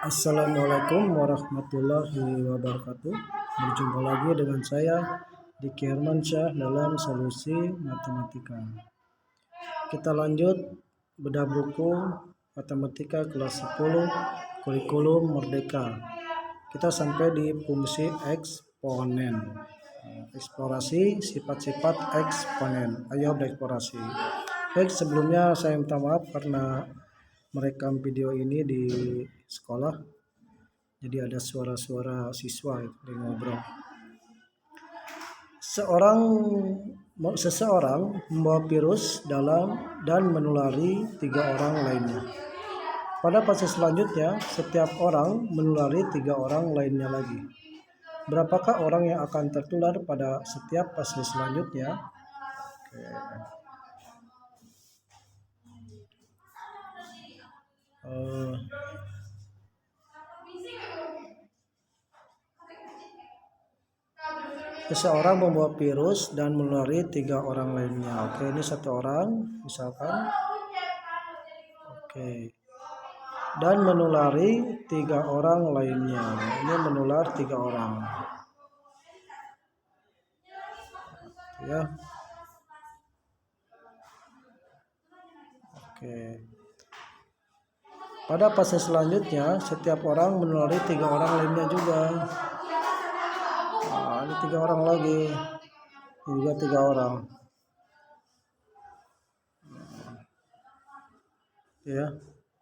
Assalamualaikum warahmatullahi wabarakatuh. Berjumpa lagi dengan saya Diki Hermansyah dalam solusi matematika. Kita lanjut bedah buku matematika kelas 10 kurikulum merdeka. Kita sampai di fungsi eksponen. Eksplorasi sifat-sifat eksponen. Ayo bereksplorasi. Baik, sebelumnya saya minta maaf karena merekam video ini di sekolah, jadi ada suara-suara siswa yang ngobrol. Seseorang membawa virus dan menulari 3 orang lainnya. Pada fase selanjutnya, setiap orang menulari 3 orang lainnya lagi. Berapakah orang yang akan tertular pada setiap fase selanjutnya? Seseorang membawa virus dan menulari 3 orang lainnya. Oke, ini 1 orang misalkan. Oke. Dan menulari 3 orang lainnya. Ini menular 3 orang. Ya. Oke. Pada fase selanjutnya, setiap orang menulari 3 orang lainnya juga. Nah, ini 3 orang lagi. Ini juga 3 orang. Ya.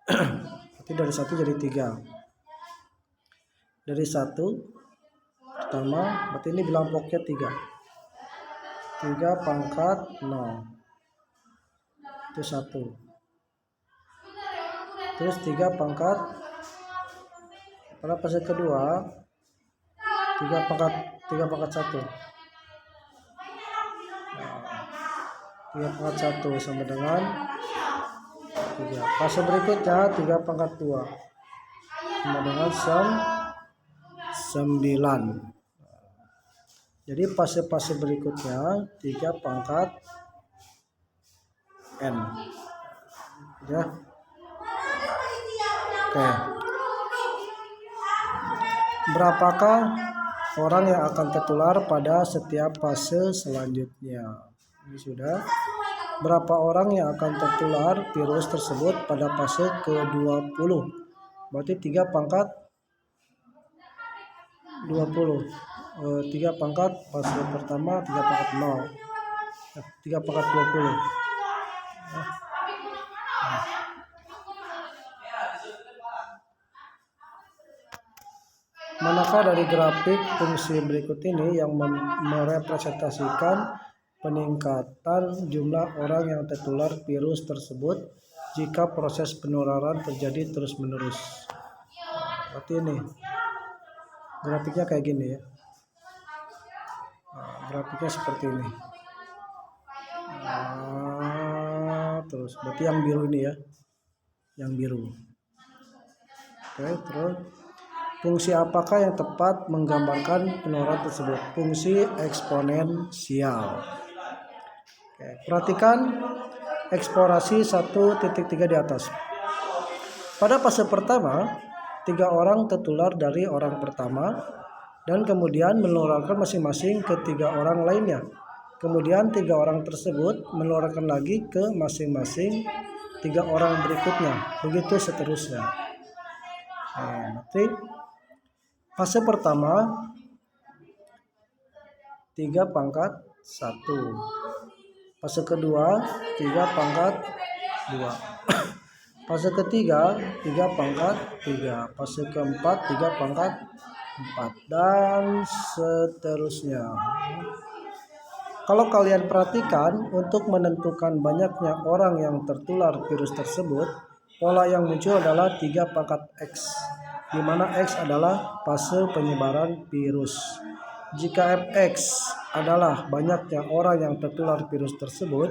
Berarti dari 1 jadi 3. Dari 1 pertama, berarti ini bilang pokoknya 3. 3 pangkat 0. Itu 1. Terus 3 pangkat, pada fase kedua 3 pangkat 1. 3 pangkat 1 sama dengan 3. Fase berikutnya 3 pangkat 2 sama dengan 9. Jadi fase-fase berikutnya 3 pangkat n. Ya. Oke. Berapakah orang yang akan tertular pada setiap fase selanjutnya? Ini sudah. Berapa orang yang akan tertular virus tersebut pada fase ke-20? Berarti 3 pangkat 20. 3 pangkat fase pertama 3 pangkat 0. 3 pangkat 20. Manakah dari grafik fungsi berikut ini yang merepresentasikan peningkatan jumlah orang yang tertular virus tersebut jika proses penularan terjadi terus-menerus? Berarti ini grafiknya kayak gini ya. Grafiknya seperti ini. Terus berarti yang biru ini ya. Yang biru. Oke, terus fungsi apakah yang tepat menggambarkan penularan tersebut? Fungsi eksponensial. Oke, perhatikan eksplorasi 1.3 di atas. Pada fase pertama, 3 orang tertular dari orang pertama dan kemudian menularkan masing-masing ke 3 orang lainnya. Kemudian 3 orang tersebut menularkan lagi ke masing-masing 3 orang berikutnya. Begitu seterusnya. Berarti fase pertama 3 pangkat 1. Fase kedua 3 pangkat 2. Fase ketiga 3 pangkat 3. Fase keempat 3 pangkat 4 dan seterusnya. Kalau kalian perhatikan, untuk menentukan banyaknya orang yang tertular virus tersebut, pola yang muncul adalah 3 pangkat X, di mana X adalah fase penyebaran virus. Jika Fx adalah banyaknya orang yang tertular virus tersebut,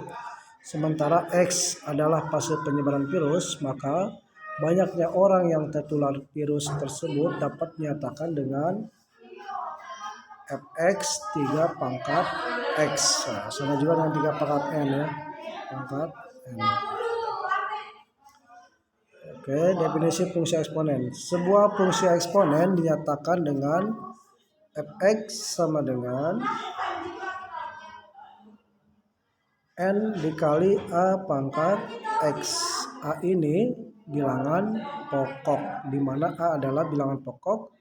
sementara X adalah fase penyebaran virus, maka banyaknya orang yang tertular virus tersebut dapat dinyatakan dengan Fx 3 pangkat X. Nah, sama juga dengan 3 pangkat N ya. Pangkat N. Oke, definisi fungsi eksponen. Sebuah fungsi eksponen dinyatakan dengan fx sama dengan n dikali a pangkat x. A ini bilangan pokok, di mana a adalah bilangan pokok.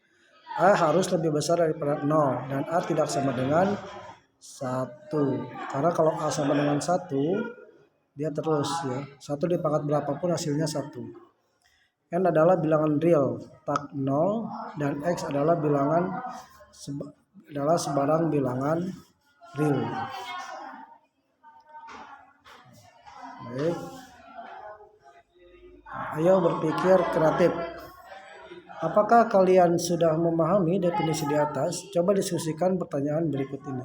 A harus lebih besar daripada 0 dan a tidak sama dengan 1. Karena kalau a sama dengan 1, dia terus ya. 1 dipangkat berapapun hasilnya 1. N adalah bilangan real, tak 0, dan X adalah sebarang bilangan real. Baik. Ayo berpikir kreatif. Apakah kalian sudah memahami definisi di atas? Coba diskusikan pertanyaan berikut ini.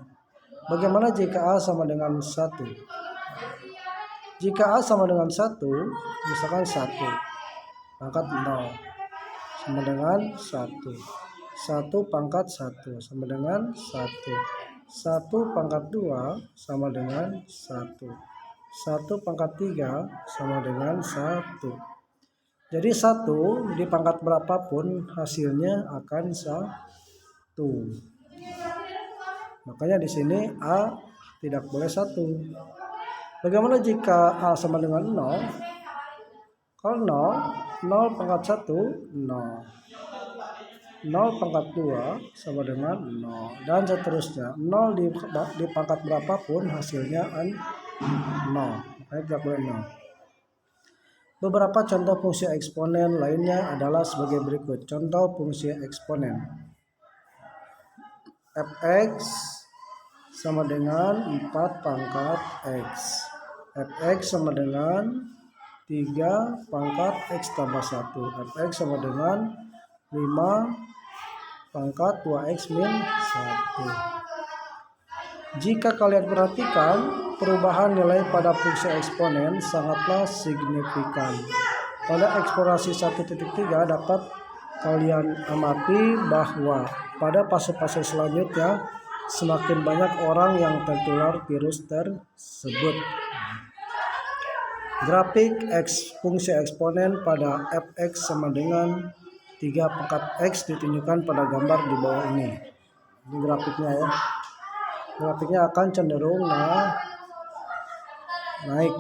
Bagaimana jika A sama dengan 1? Jika A sama dengan 1, misalkan 1 pangkat 0 sama dengan 1. 1 pangkat 1 sama dengan 1. 1 pangkat 2 sama dengan 1. 1 pangkat 3 sama dengan 1. Jadi 1 dipangkat berapapun hasilnya akan 1. Makanya di sini A tidak boleh 1. Bagaimana jika A sama dengan 0? Kalau 0 pangkat 1, 0. 0 pangkat 2 sama dengan 0. Dan seterusnya. 0 dipangkat berapapun hasilnya 0. Makanya tidak boleh 0. Beberapa contoh fungsi eksponen lainnya adalah sebagai berikut. Contoh fungsi eksponen. Fx sama dengan 4 pangkat x. Fx sama dengan 3 pangkat x tambah 1. Fx sama dengan 5 pangkat 2x min 1. Jika kalian perhatikan, perubahan nilai pada fungsi eksponen sangatlah signifikan. Pada eksplorasi 1.3 dapat kalian amati bahwa pada fase-fase selanjutnya semakin banyak orang yang tertular virus tersebut. Grafik fungsi eksponen pada fx sama dengan 3 pangkat x ditunjukkan pada gambar di bawah ini. Ini grafiknya ya. Grafiknya akan cenderung naik.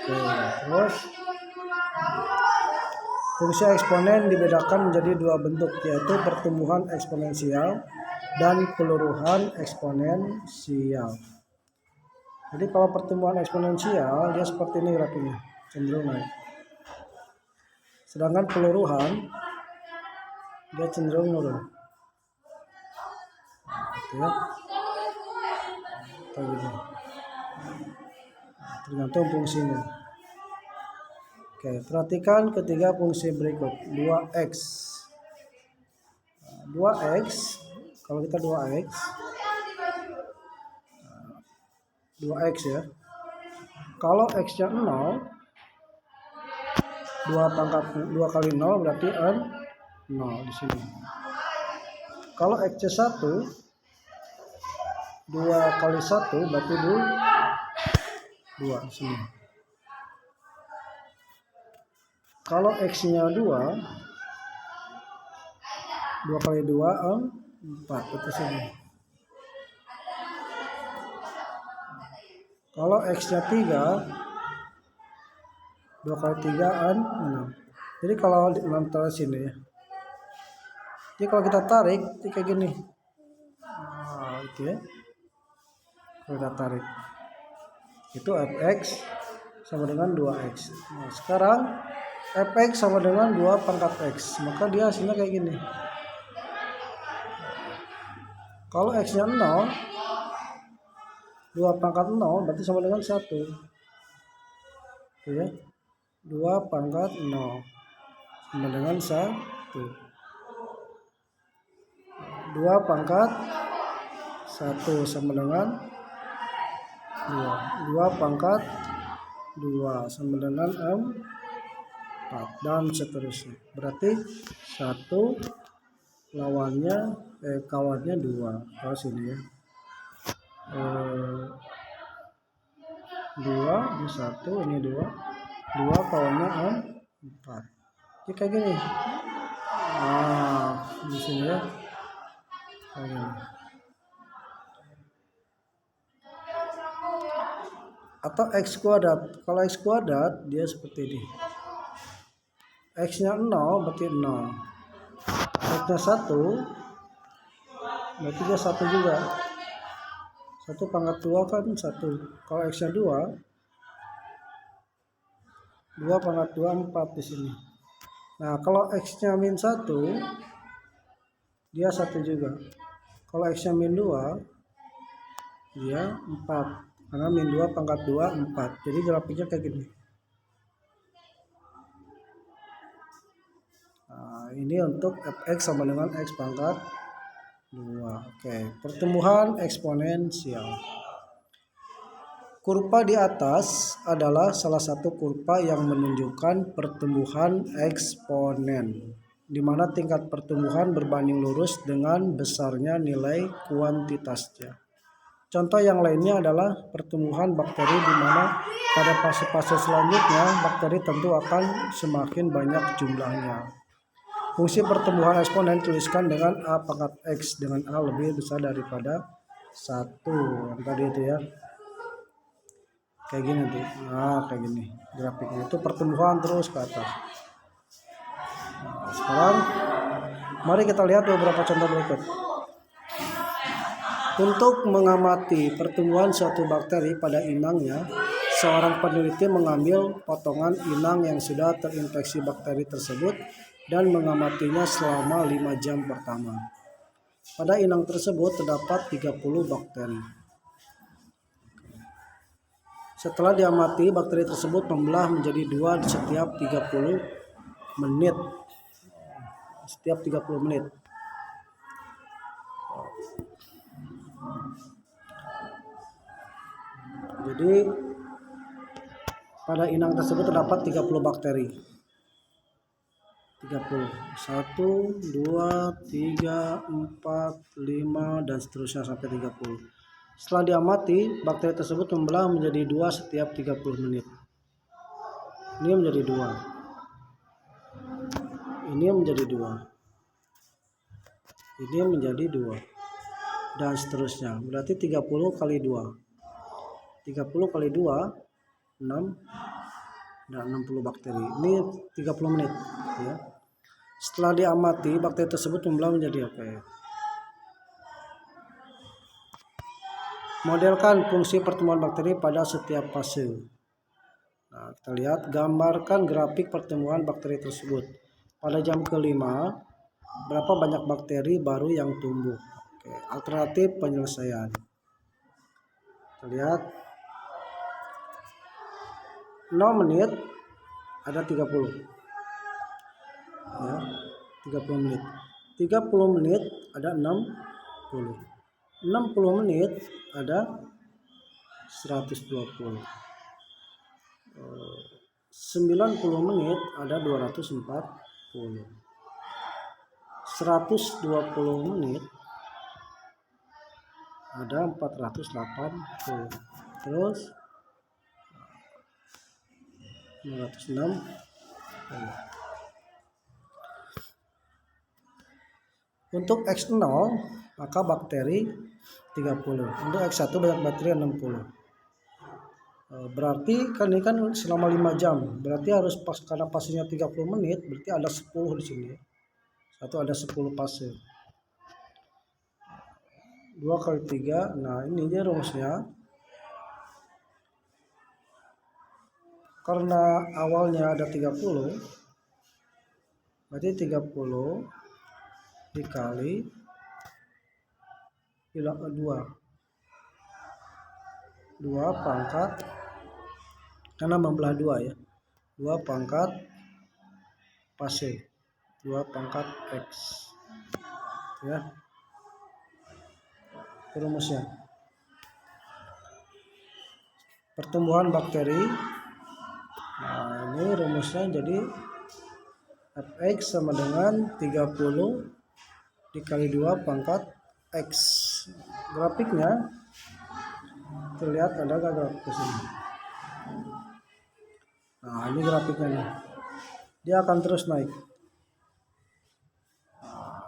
Oke, terus fungsi eksponen dibedakan menjadi dua bentuk, yaitu pertumbuhan eksponensial dan peluruhan eksponensial. Jadi kalau pertumbuhan eksponensial dia seperti ini grafiknya, cenderung naik. Sedangkan peluruhan dia cenderung menurun. Gitu ya. Gitu. Tergantung fungsinya. Oke, perhatikan ketiga fungsi berikut. 2x. 2x, kalau kita 2x ya. Kalau x-nya 0, 2 kali 0 berarti 0 di sini. Kalau x-nya 1, 2 kali 1 berarti 2 di sini. Kalau x-nya 2 kali 2 4 itu sini. Kalau x-nya 3, 2 kali 3 6. Jadi kalau antara sini ya. Jadi kalau kita tarik kayak gini. Nah, itu ya. Kalau kita tarik. Itu fx sama dengan 2x. Nah, sekarang fx sama dengan 2 pangkat x. Maka dia hasilnya kayak gini. Kalau x-nya 0, 2 pangkat 0 berarti sama dengan 1. Oke ya. 2 pangkat 0 sama dengan 1. 2 pangkat 1 sama dengan 2. 2 pangkat 2 sama dengan 4 dan seterusnya. Berarti 1 lawannya kawannya 2. Kalau sini ya. 2, ini 1, ini 2, 2 kawannya 4. Jadi kayak gini. Nah, di sini ya. Kayak gini. Atau X kuadrat. Kalau X kuadrat dia seperti ini. X-nya 0 berarti 0. X-nya 1 berarti dia 1 juga. 1 pangkat 2 kan 1. Kalau X-nya 2 pangkat 2 4 di sini. Nah, kalau X-nya min 1 dia 1 juga. Kalau X-nya min 2 dia 4. Karena min 2 pangkat 2 4. Jadi grafiknya kayak gini. Nah, ini untuk fx sama dengan x pangkat 2. Oke, pertumbuhan eksponensial. Kurva di atas adalah salah satu kurva yang menunjukkan pertumbuhan eksponen, di mana tingkat pertumbuhan berbanding lurus dengan besarnya nilai kuantitasnya. Contoh yang lainnya adalah pertumbuhan bakteri, di mana pada fase-fase selanjutnya bakteri tentu akan semakin banyak jumlahnya. Fungsi pertumbuhan eksponen tuliskan dengan A pangkat X, dengan A lebih besar daripada 1. Yang tadi itu ya. Kayak gini tuh. Nah, kayak gini grafiknya. Itu pertumbuhan terus ke atas. Nah, sekarang mari kita lihat beberapa contoh berikut. Untuk mengamati pertumbuhan suatu bakteri pada inangnya, seorang peneliti mengambil potongan inang yang sudah terinfeksi bakteri tersebut dan mengamatinya selama 5 jam pertama. Pada inang tersebut terdapat 30 bakteri. Setelah diamati, bakteri tersebut membelah menjadi 2 setiap 30 menit. Setiap 30 menit. Jadi pada inang tersebut terdapat 30 bakteri. 30. 1, 2, 3, 4, 5 dan seterusnya sampai 30. Setelah diamati, bakteri tersebut membelah menjadi 2 setiap 30 menit. Ini menjadi 2. Ini menjadi 2. Ini menjadi 2. Dan seterusnya. Berarti 30 kali 2. 30 kali 2 6 dan 60 bakteri. Ini 30 menit ya. Setelah diamati, bakteri tersebut membelah menjadi apa ya? Modelkan fungsi pertumbuhan bakteri pada setiap fase. Nah, kita lihat, gambarkan grafik pertumbuhan bakteri tersebut. Pada jam kelima, berapa banyak bakteri baru yang tumbuh? Oke, alternatif penyelesaian. Kita lihat, 0 menit ada 30 ya, 30 menit. 30 menit ada 60. 60 menit ada 120. 90 menit ada 240. 120 menit ada 480. Terus 206. Untuk X0 maka bakteri 30. Untuk X1 banyak bakteri 60. Berarti kan ini kan selama 5 jam. Berarti harus pas, karena fasenya 30 menit, berarti ada 10 di sini. Satu ada 10 fase. 2 kali 3. Nah, ini dia rumusnya. Karena awalnya ada 30, berarti 30 dikali 2 pangkat, karena membelah 2 ya, 2 pangkat fase, 2 pangkat X ya, rumusnya. Pertumbuhan bakteri. Nah, ini rumusnya jadi Fx sama dengan 30 dikali 2 pangkat X. Grafiknya terlihat ada gak grafik ke sini? Nah, ini grafiknya nih. Dia akan terus naik.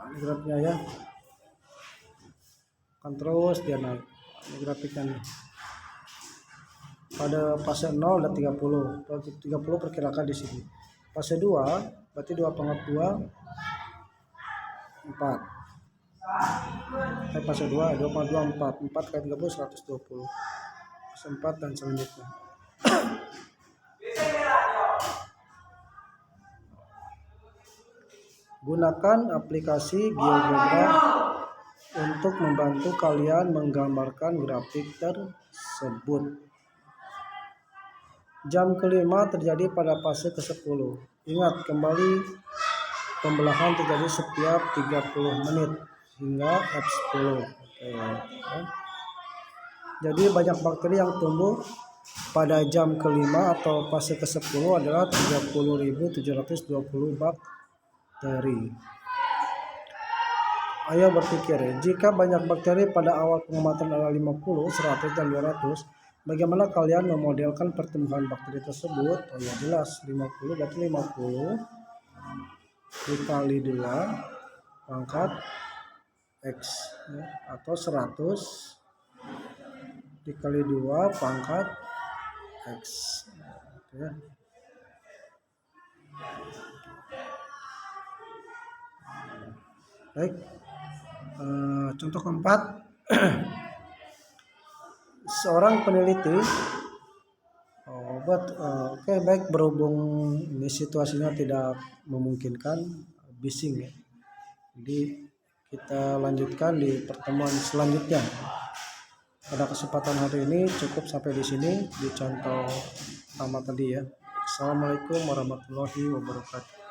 Ini grafiknya ya. Akan terus dia naik. Ini grafiknya nih. Pada fase 0 ada 30. 30 perkirakan di sini. Fase 2 berarti 2/2 4. Fase 2 2/2 4. 4 kali 30 120. Fase 4 dan selanjutnya. Gunakan aplikasi GeoGebra untuk membantu kalian menggambarkan grafik tersebut. Jam kelima terjadi pada fase ke-10. Ingat, kembali pembelahan terjadi setiap 30 menit hingga F10. Jadi banyak bakteri yang tumbuh pada jam kelima atau fase ke-10 adalah 30.720 bakteri. Ayo berpikir, jika banyak bakteri pada awal pengamatan adalah 50, 100, dan 200, bagaimana kalian memodelkan pertumbuhan bakteri tersebut? Oh ya jelas, 50 berarti 50 dikali 2 pangkat X, ya, atau 100 dikali 2 pangkat X, ya. Baik, contoh keempat. Seorang peneliti oke, baik, berhubung ini situasinya tidak memungkinkan bising ya, jadi kita lanjutkan di pertemuan selanjutnya. Pada kesempatan hari ini cukup sampai di sini di contoh pertama tadi ya. Assalamualaikum warahmatullahi wabarakatuh.